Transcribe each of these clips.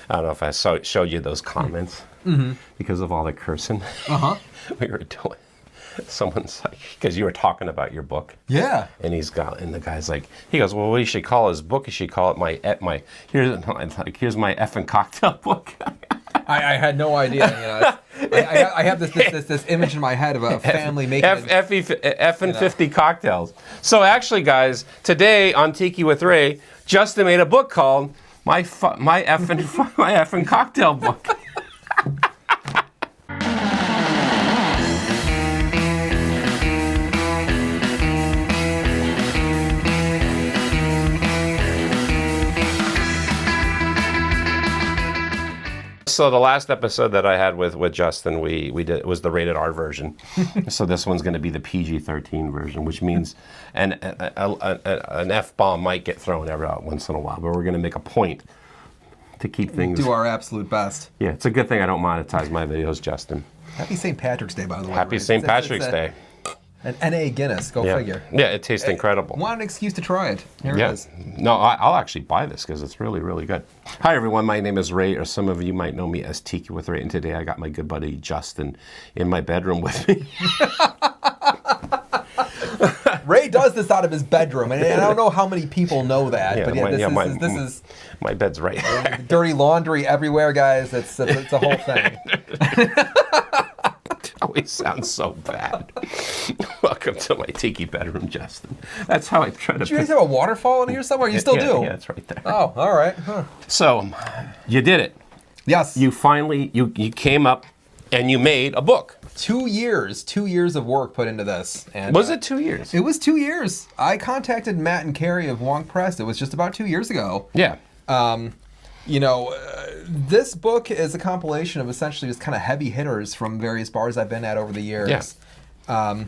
I don't know if I showed you those comments because of all the cursing we were doing. Someone's like, because you were talking about your book. Yeah. And the guy's like, he goes, well, what you should call his book? You should call it here's my effing cocktail book. I had no idea. I have this image in my head of a family making effing 50 cocktails. So actually, guys, today on Tiki with Ray, Justin made a book called my effing cocktail book. So the last episode that I had with Justin, we did was the rated R version. So this one's going to be the PG-13 version, which means an F-bomb might get thrown every once in a while, but we're going to make a point to keep things. Do our absolute best. Yeah, it's a good thing I don't monetize my videos, Justin. Happy St. Patrick's Day, by the way. Happy St. Patrick's Day. An NA Guinness, go figure. Yeah, it tastes incredible. Want an excuse to try it. Here it is. No, I'll actually buy this because it's really, really good. Hi, everyone. My name is Ray, or some of you might know me as Tiki with Ray. And today I got my good buddy Justin in my bedroom with me. Ray does this out of his bedroom, and I don't know how many people know that. But this is my bed's right there. Dirty laundry everywhere, guys. It's a whole thing. Always sounds so bad. Welcome to my Tiki bedroom, Justin. That's how I try to. Did you guys have a waterfall in here somewhere? You still do? Yeah, it's right there. Oh, all right. Huh. So, you did it. Yes. You finally you came up and you made a book. 2 years of work put into this. And was it 2 years? It was 2 years. I contacted Matt and Carrie of Wonk Press. It was just about 2 years ago. Yeah. This book is a compilation of essentially just kind of heavy hitters from various bars I've been at over the years. Yeah.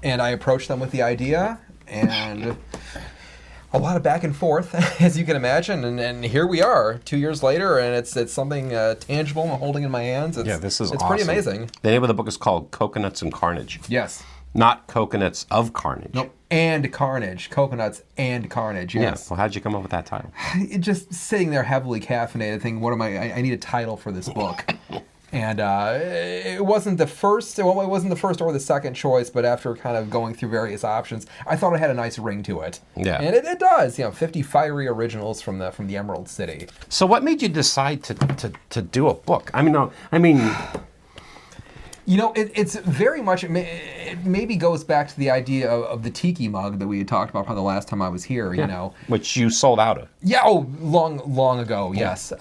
And I approached them with the idea, and a lot of back and forth, as you can imagine. And here we are, 2 years later, and it's something tangible I'm holding in my hands. This is it's awesome. pretty amazing. The name of the book is called Coconuts and Carnage. Yes. Not Coconuts of Carnage. Nope. And Carnage. Coconuts and Carnage, yes. Yeah. Well, how'd you come up with that title? Just sitting there heavily caffeinated thinking, I need a title for this book. And it wasn't the first or the second choice, but after kind of going through various options, I thought it had a nice ring to it. Yeah. And it does, 50 fiery originals from the Emerald City. So what made you decide to do a book? It's very much, it maybe goes back to the idea of the Tiki mug that we had talked about probably the last time I was here, Which you sold out of. Yeah, long ago, yes.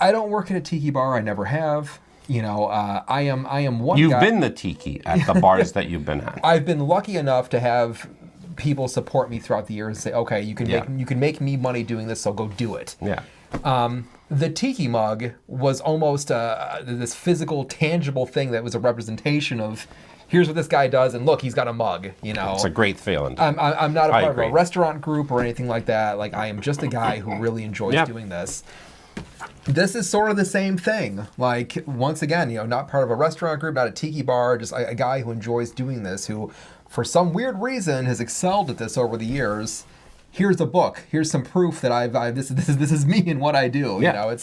I don't work at a Tiki bar, I never have. I am one You've guy. been the Tiki at the bars that you've been at. I've been lucky enough to have people support me throughout the years and say, okay, you can make me money doing this, so go do it. Yeah. The Tiki mug was almost this physical, tangible thing that was a representation of, here's what this guy does, and look, he's got a mug, It's a great feeling. I'm not a part of a restaurant group or anything like that. Like, I am just a guy who really enjoys doing this. This is sort of the same thing. Like, once again, not part of a restaurant group, not a Tiki bar, just a guy who enjoys doing this, who, for some weird reason, has excelled at this over the years. Here's a book. Here's some proof that this is me and what I do. Yeah.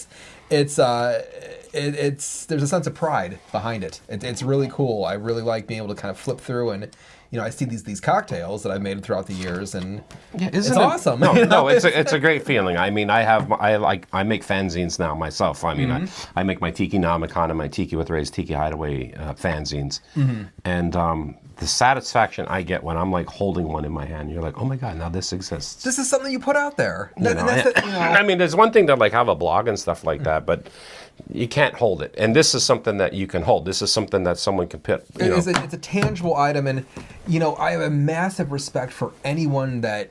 There's a sense of pride behind it. It's really cool. I really like being able to kind of flip through and, I see these cocktails that I've made throughout the years, and it's awesome. No, it's a great feeling. I make fanzines now myself. I make my Tiki Namicon and my Tiki with Ray's Tiki Hideaway fanzines, and the satisfaction I get when I'm like holding one in my hand, you're like, oh my God, now this exists. This is something you put out there. There's one thing to like have a blog and stuff like that, but you can't hold it. And this is something that you can hold. This is something that someone can put. It's a tangible item, and I have a massive respect for anyone that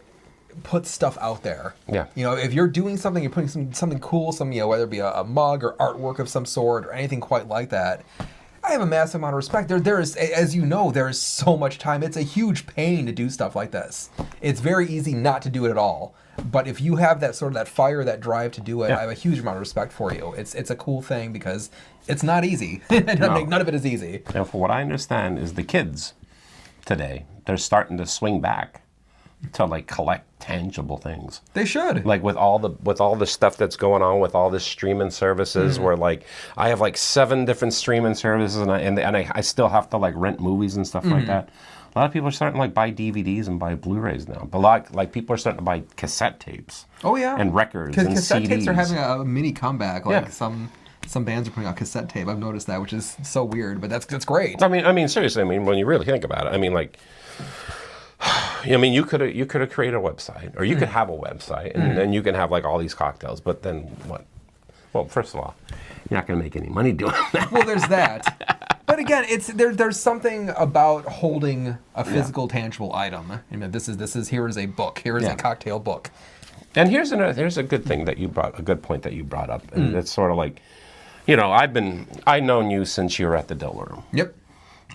puts stuff out there. Yeah. If you're doing something, you're putting something cool, whether it be a mug or artwork of some sort or anything quite like that. I have a massive amount of respect. There is, as you know, there is so much time. It's a huge pain to do stuff like this. It's very easy not to do it at all. But if you have that sort of that fire, that drive to do it, I have a huge amount of respect for you. It's a cool thing because it's not easy. None of it is easy. And for what I understand is the kids today, they're starting to swing back to like collect tangible things. They should. Like with all the stuff that's going on with all the streaming services, where like I have like 7 different streaming services, and I still have to like rent movies and stuff like that. A lot of people are starting to like buy DVDs and buy Blu-rays now. But like people are starting to buy cassette tapes. Oh yeah. And records and cassette CDs. tapes are having a mini comeback. Like Yeah. some bands are putting out cassette tape. I've noticed that, which is so weird, but that's great. I mean seriously. I mean, when you really think about it, I mean like. I mean, you could have created a website, or you could have a website, and then you can have like all these cocktails. But then what? Well, first of all, you're not going to make any money doing that. Well, there's that. But again, there's something about holding a physical, tangible item. I mean, here is a book. Here is a cocktail book. And here's a good thing that you brought, a good point that you brought up, and it's sort of like, you know, I've known you since you were at the Dilla Room. Yep.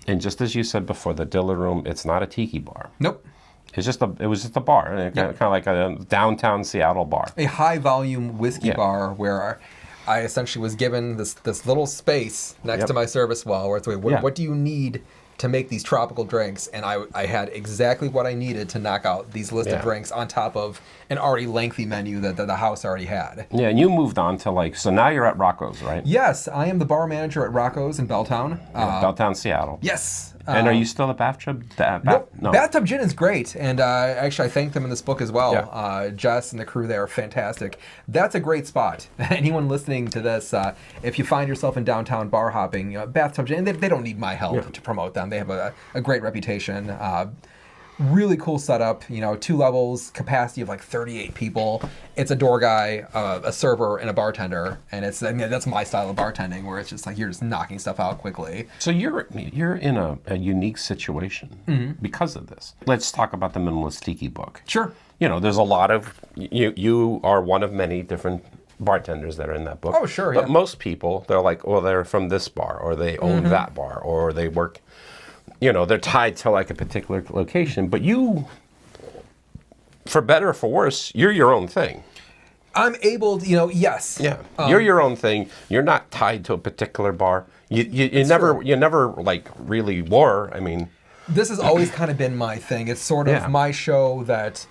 And just as you said before, the Dilla Room, it's not a tiki bar. Nope. It was just a bar, kind of like a downtown Seattle bar. A high volume whiskey bar where I essentially was given this little space next to my service wall where it's like, what do you need to make these tropical drinks? And I had exactly what I needed to knock out these list of drinks on top of an already lengthy menu that the house already had. Yeah, and you moved on to so now you're at Rocco's, right? Yes, I am the bar manager at Rocco's in Belltown. Belltown, Seattle. Yes. And are you still at Bathtub? No. Bathtub Gin is great, and actually I thank them in this book as well. Yeah. Jess and the crew there are fantastic. That's a great spot. Anyone listening to this, if you find yourself in downtown bar hopping, Bathtub Gin, they don't need my help to promote them. They have a great reputation. Really cool setup, 2 levels, capacity of like 38 people. It's a door guy, a server, and a bartender, and that's my style of bartending, where it's just like you're just knocking stuff out quickly. So you're in a unique situation because of this. Let's talk about the Minimalist Tiki book. Sure. There's a lot of you are one of many different bartenders that are in that book. Oh, sure. But most people, they're like, well, they're from this bar, or they own that bar, or they work. They're tied to like a particular location, but you, for better or for worse, you're your own thing. I'm able to, yes. Yeah, you're your own thing. You're not tied to a particular bar. You never like really were. I mean, this has always kind of been my thing. It's sort of my show that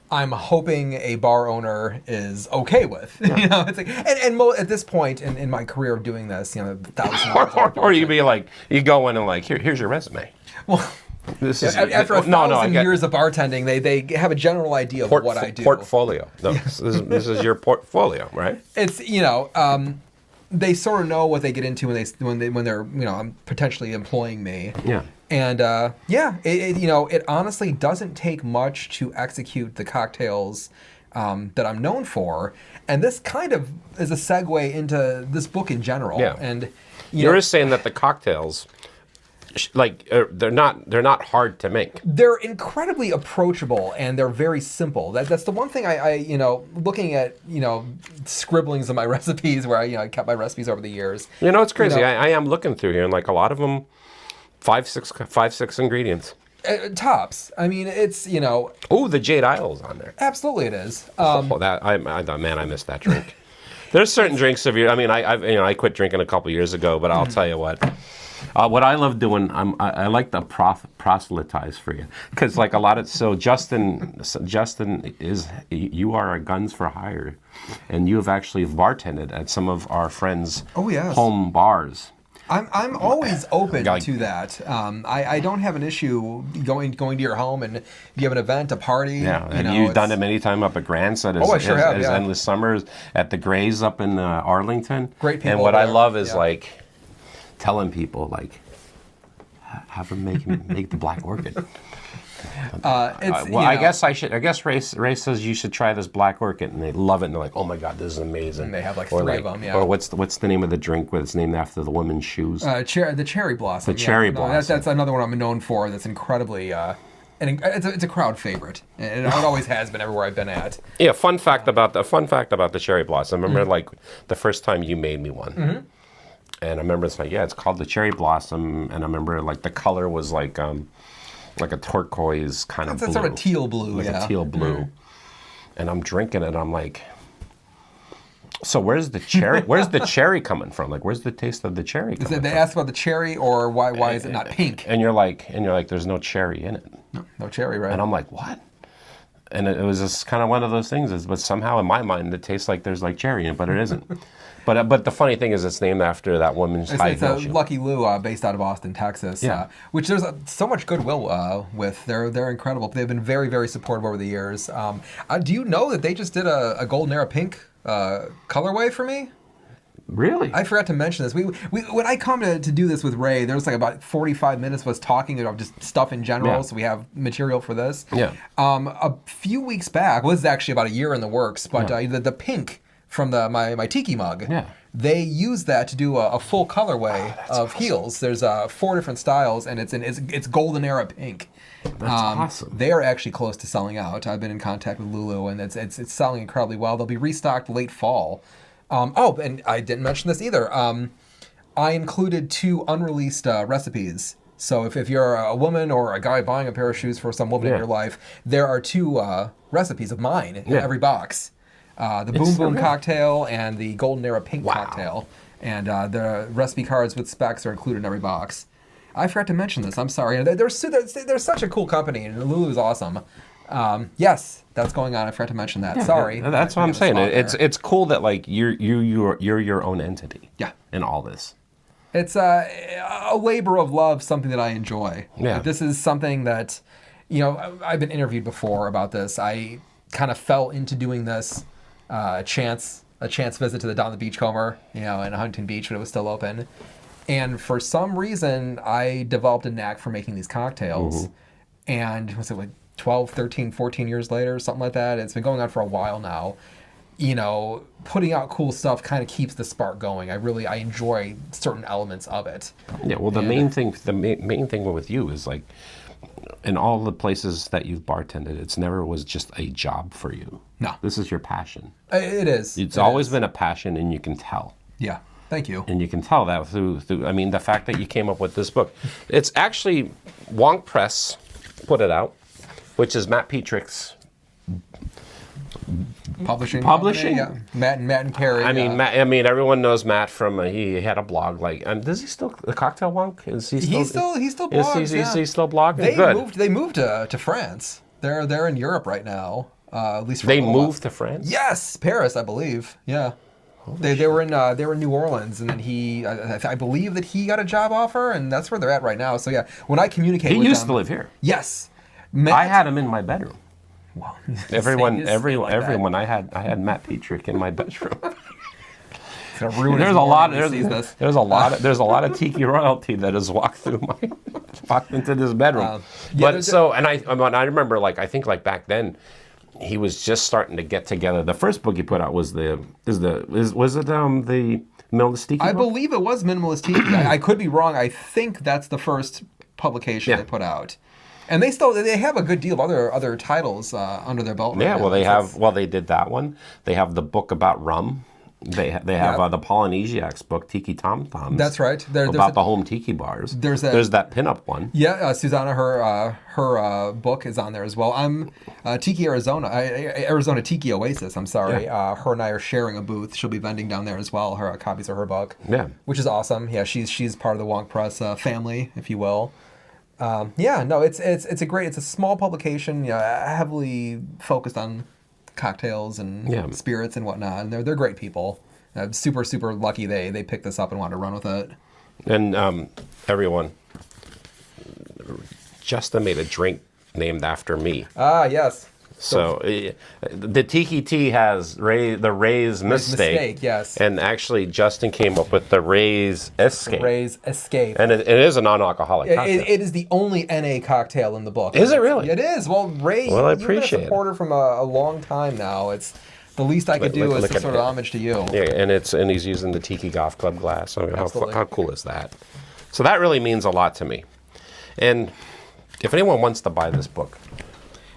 I'm hoping a bar owner is okay with. It's like, at this point in my career of doing this, thousands or you be like, you go in and like, here's your resume. Well, this is after 1,000 years of bartending, they have a general idea of what I do. Portfolio. No, this is your portfolio, right? It's they sort of know what they get into when they're potentially employing me. Yeah. And it honestly doesn't take much to execute the cocktails that I'm known for, and this kind of is a segue into this book in general. Yeah. And you're just saying that the cocktails, they're not hard to make. They're incredibly approachable, and they're very simple. That's the one thing I looking at scribblings of my recipes where I kept my recipes over the years. It's crazy. I am looking through here, and like a lot of them, 5-6 ingredients. Tops. I mean, it's Oh, the Jade Isle's on there. Absolutely, it is. I missed that drink. There's certain drinks I quit drinking a couple years ago, but I'll tell you what. What I love doing, I like to proselytize for you, because like a lot of Justin is, you are a guns for hire, and you have actually bartended at some of our friends' home bars. I'm always open to that. I don't have an issue going to your home, and you have an event, a party. Yeah, and you've done it many times up at Grants. I sure have. Endless Summers at the Grays up in Arlington. Great people. And what I love is like telling people like, have them make the Black Orchid. I guess Ray says you should try this Black Orchid, and they love it, and they're like, oh my god, this is amazing. And they have like 3 of them. Yeah. Or what's the name of the drink where it's named after the women's shoes? The cherry blossom. The cherry blossom. That's another one I'm known for. That's incredibly. And it's a crowd favorite, and it always has been everywhere I've been at. Yeah, fun fact about the cherry blossom. I remember like the first time you made me one. And I remember it's like, it's called the cherry blossom, and I remember like the color was like a turquoise kind of blue. It's sort of teal blue, a teal blue. And I'm drinking it, and I'm like, so where's the cherry? Where's the cherry coming from? Like, where's the taste of the cherry coming from? They ask about the cherry, or why is it not pink? And you're like, there's no cherry in it. No cherry, right? And I'm like, what? and it was just kind of one of those things. But somehow in my mind, it tastes like there's like cherry in it, but it isn't. But the funny thing is, it's named after that woman's high It's heel a shoe. Lucky Lou, based out of Austin, Texas. Yeah. Which there's so much goodwill with. They're incredible. They've been very, very supportive over the years. Do you know that they just did a golden era pink colorway for me? Really? I forgot to mention this. We when I come to do this with Ray, there's like about 45 minutes of us talking about just stuff in general, Yeah. so we have material for this. Yeah. A few weeks back, well, this is actually about a year in the works, but the pink from my Tiki mug, they used that to do a full colorway of heels. There's 4 different styles, and it's golden era pink. That's awesome. They are actually close to selling out. I've been in contact with Lulu, and it's selling incredibly well. They'll be restocked late fall. And I didn't mention this either. I included 2 unreleased recipes. So if you're a woman or a guy buying a pair of shoes for some woman in your life, there are 2 recipes of mine in every box. The Boom Boom cocktail and the Golden Era Pink cocktail. And the recipe cards with specs are included in every box. I forgot to mention this. I'm sorry. They're such a cool company, and Lulu's awesome. Yes, that's going on. I forgot to mention that. Sorry. That's what I'm saying. It's cool that like you're your own entity. Yeah. In all this. It's a labor of love, something that I enjoy. Yeah. This is something that, I've been interviewed before about this. I kind of fell into doing this, a chance visit to the Down the Beachcomber, in Huntington Beach when it was still open. And for some reason, I developed a knack for making these cocktails. And was it like 12, 13, 14 years later, something like that? It's been going on for a while now. Putting out cool stuff kind of keeps the spark going. I enjoy certain elements of it. Yeah, well, the main thing with you is like, in all the places that you've bartended, it's never was just a job for you. No. This is your passion. It is. It's always been a passion, and you can tell. Yeah. Thank you. And you can tell that through. I mean, the fact that you came up with this book. It's actually Wonk Press put it out, which is Matt Petrick's Publishing. Publishing? Company, yeah. Matt and Carrie. Matt, everyone knows Matt from he had a blog does he still the Cocktail Wonk? Is he still he still blogs. Is he still blogging? They moved to France. They're in Europe right now. At least for they moved to France. Yes, Paris, I believe. Yeah. They were in New Orleans, and then I believe that he got a job offer, and that's where they're at right now. So yeah, when I communicate with them, he used to live here. Yes, I had him in my bedroom. Wow. Everyone, I had Matt Petrick in my bedroom. There's a lot of Tiki royalty that has walked into this bedroom. I remember I think back then, he was just starting to get together. The first book he put out was the Minimalist Tiki? I believe it was Minimalist Tiki. I could be wrong. I think that's the first publication they put out. And they have a good deal of other titles under their belt. Yeah, right now. they did that one. They have the book about rum. They have the Polynesiacs book, Tiki Tom Toms. That's right. About the home tiki bars. There's that pinup one. Yeah, Susanna, her book is on there as well. I'm Tiki Arizona Tiki Oasis. I'm sorry. Yeah. Her and I are sharing a booth. She'll be vending down there as well. Her copies of her book. Yeah, which is awesome. Yeah, she's part of the Wonk Press family, if you will. It's a small publication, heavily focused on cocktails and spirits and whatnot, and they're great people. Super lucky they picked this up and wanted to run with it. And everyone, Justin made a drink named after me. Yes. So the Tiki Tea has Ray's mistake. Yes. And actually, Justin came up with the Ray's Escape. Ray's Escape. And it is a non-alcoholic cocktail. It is the only NA cocktail in the book. Is it really? It is. Well, Ray, I you've been a appreciate supporter from a long time now. It's the least I could do is sort of homage to you. Yeah, and he's using the Tiki Golf Club glass. I mean, how cool is that? So that really means a lot to me. And if anyone wants to buy this book,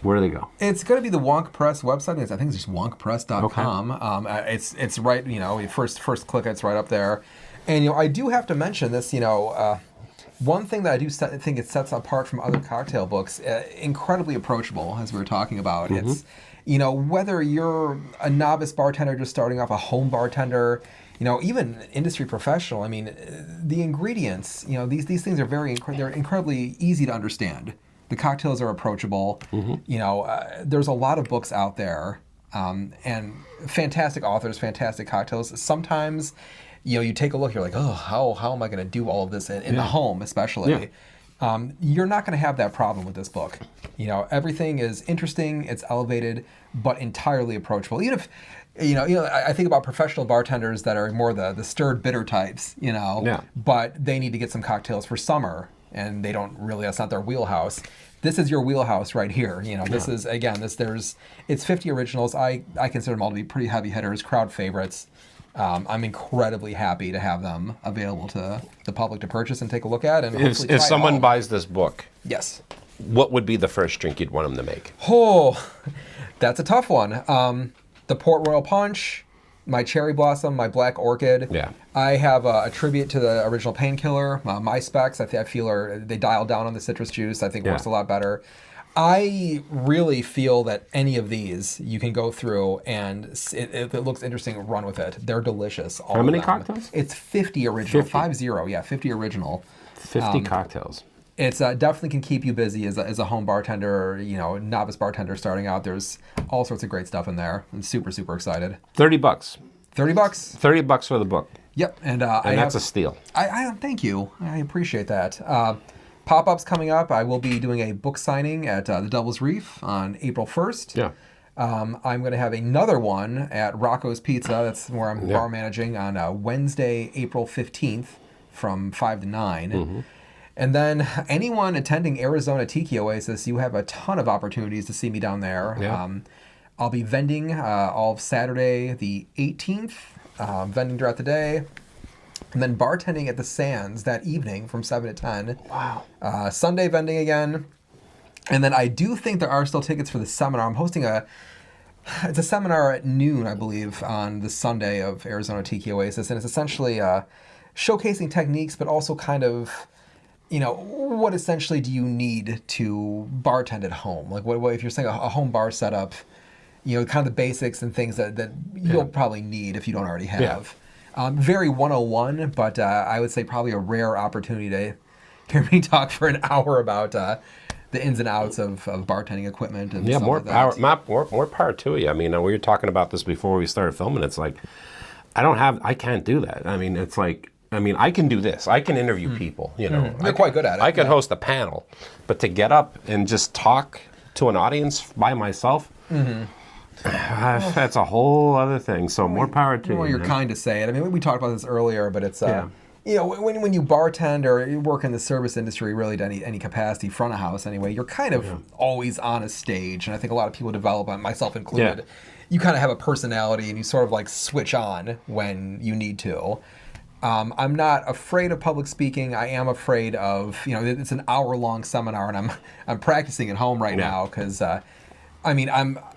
where do they go? It's going to be the Wonk Press website. I think it's just wonkpress.com. Okay. It's right, first click, it's right up there. And, I do have to mention this, one thing that I do think it sets apart from other cocktail books, incredibly approachable, as we were talking about. Mm-hmm. It's, whether you're a novice bartender just starting off, a home bartender, even industry professional, the ingredients, these things are they're incredibly easy to understand. The cocktails are approachable. You know, there's a lot of books out there, and fantastic authors, fantastic cocktails. Sometimes, you know, you take a look, you're like, oh, how am I going to do all of this in the home, especially? You're not going to have that problem with this book. You know, everything is interesting, it's elevated, but entirely approachable. Even if, I think about professional bartenders that are more the stirred bitter types, you know, but they need to get some cocktails for summer, and they don't really, that's not their wheelhouse. This is your wheelhouse right here. You know, this is, again, it's 50 originals. I consider them all to be pretty heavy hitters, crowd favorites. I'm incredibly happy to have them available to the public to purchase and take a look at. And if someone buys this book, yes, what would be the first drink you'd want them to make? Oh, that's a tough one. The Port Royal Punch, my Cherry Blossom, my Black Orchid. Yeah. I have a tribute to the original Painkiller. My Specs, I feel they dialed down on the citrus juice. I think works a lot better. I really feel that any of these you can go through, and if it looks interesting, run with it. They're delicious. How many cocktails? It's 50 original. 50 original. 50 cocktails. It's definitely can keep you busy as a home bartender, you know, novice bartender starting out. There's all sorts of great stuff in there. I'm super, super excited. $30. $30? $30 for the book. Yep. And that's a steal. I thank you. I appreciate that. Pop-ups coming up. I will be doing a book signing at the Devil's Reef on April 1st. Yeah. I'm going to have another one at Rocco's Pizza. That's where I'm bar managing on Wednesday, April 15th from 5 to 9. Mm-hmm. And then anyone attending Arizona Tiki Oasis, you have a ton of opportunities to see me down there. Yeah. I'll be vending all of Saturday the 18th, vending throughout the day. And then bartending at the Sands that evening from 7 to 10. Wow. Sunday vending again. And then I do think there are still tickets for the seminar. I'm hosting it's a seminar at noon, I believe, on the Sunday of Arizona Tiki Oasis. And it's essentially showcasing techniques, but also kind of, you know, what essentially do you need to bartend at home? Like, what if you're saying a home bar setup, you know, kind of the basics and things that you'll probably need if you don't already have. Yeah. Very 101, but I would say probably a rare opportunity to hear me talk for an hour about the ins and outs of bartending equipment and stuff like that. More power to you. I mean, we were talking about this before we started filming. It's like, I can't do that. I mean, it's like, I can do this. I can interview people, you know. You're quite good at it. I can host a panel, but to get up and just talk to an audience by myself, that's a whole other thing. So more power to you. Well, you're kind to say it. I mean, we talked about this earlier, but it's you know, when you bartend or you work in the service industry, really to any capacity, front of house anyway, you're kind of always on a stage, and I think a lot of people develop, myself included. Yeah. You kind of have a personality, and you sort of like switch on when you need to. I'm not afraid of public speaking. I am afraid of, you know, it's an hour-long seminar, and I'm practicing at home right now because. I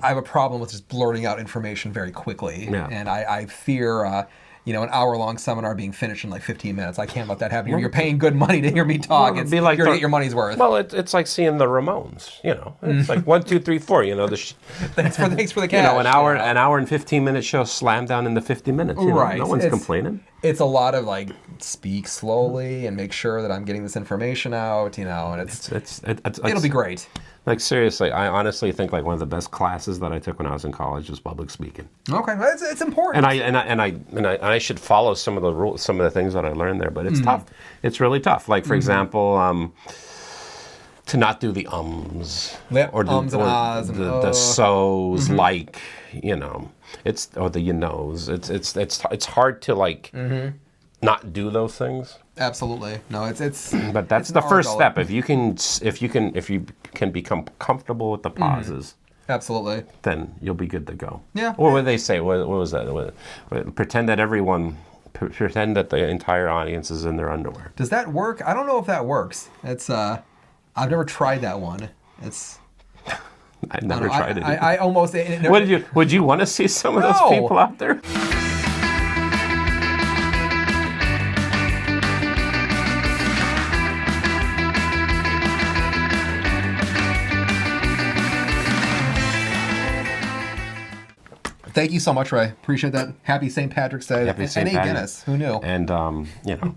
have a problem with just blurting out information very quickly, and I fear, you know, an hour-long seminar being finished in like 15 minutes. I can't let that happen. You're paying good money to hear me talk. It's like you're going to get your money's worth. Well, it's like seeing the Ramones. You know, it's like 1, 2, 3, 4. You know, thanks for the cash. You know, an hour and 15-minute show slammed down into 50 minutes. You know? Right. No one's complaining. It's a lot of like speak slowly and make sure that I'm getting this information out. You know, and it'll be great. Like, seriously, I honestly think like one of the best classes that I took when I was in college was public speaking. Okay, it's important. And I should follow some of the rules, some of the things that I learned there, but it's tough. It's really tough. Like, for example, to not do the ums or ums and ahs and the so's, like, you know, or the you knows. It's hard to like not do those things. Absolutely. No, it's but that's the first step. If you can become comfortable with the pauses. Absolutely. Then you'll be good to go. Yeah. Or what did they say? What was that? Pretend that the entire audience is in their underwear. Does that work? I don't know if that works. It's I've never tried that one. I've never tried it. I almost. Would you want to see some of those people out there? Thank you so much, Ray. Appreciate that. Happy St. Patrick's Day. Happy St. And Guinness. Who knew? And you know,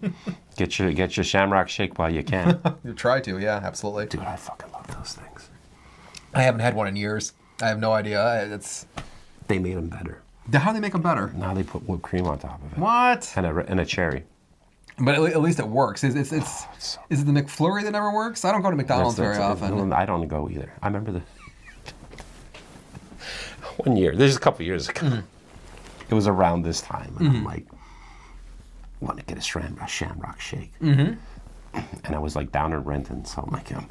get your Shamrock Shake while you can. You try to, yeah, absolutely. Dude, I fucking love love those things. I haven't had one in years. I have no idea. They made them better. How do they make them better? Now they put whipped cream on top of it. What? And a cherry. But at least it works. Is it the McFlurry that never works? I don't go to McDonald's very often. I don't go either. I remember one year. There's a couple years ago. It was around this time, and I'm like, want to get a Shamrock Shake. And I was like down in Renton, so I'm like, and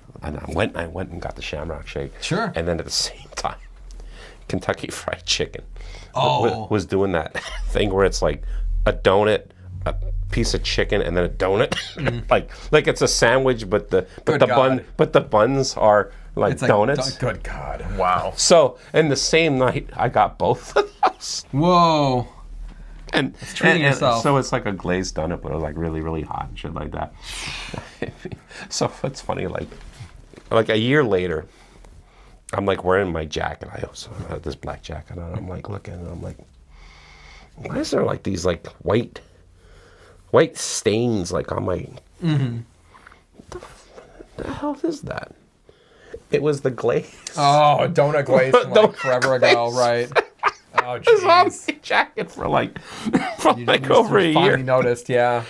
I went and got the Shamrock Shake. Sure. And then at the same time, Kentucky Fried Chicken was doing that thing where it's like a donut, a piece of chicken, and then a donut, like it's a sandwich, but the buns are like donuts. Good God! Wow. So in the same night, I got both of those. Whoa. And treating yourself. So it's like a glazed donut, but it was like really, really hot and shit like that. So it's funny, like a year later, I'm like wearing my jacket. I also had this black jacket on. I'm like looking, and I'm like, why is there like these like white stains like on my? The hell is that? It was the glaze. Oh, donut glaze from like forever ago, right? Oh, It's on jeez. my jacket for like over a year. Finally noticed, yeah.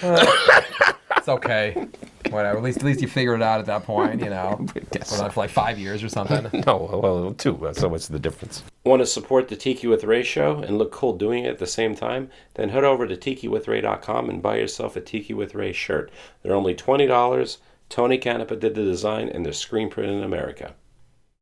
It's okay. Whatever. At least you figured it out at that point, you know. For like 5 years or something. No, well, 2. So what's the difference? Want to support the Tiki with Ray show and look cool doing it at the same time? Then head over to tikiwithray.com and buy yourself a Tiki with Ray shirt. They're only $20. Tony Canepa did the design, and they're screen printed in America.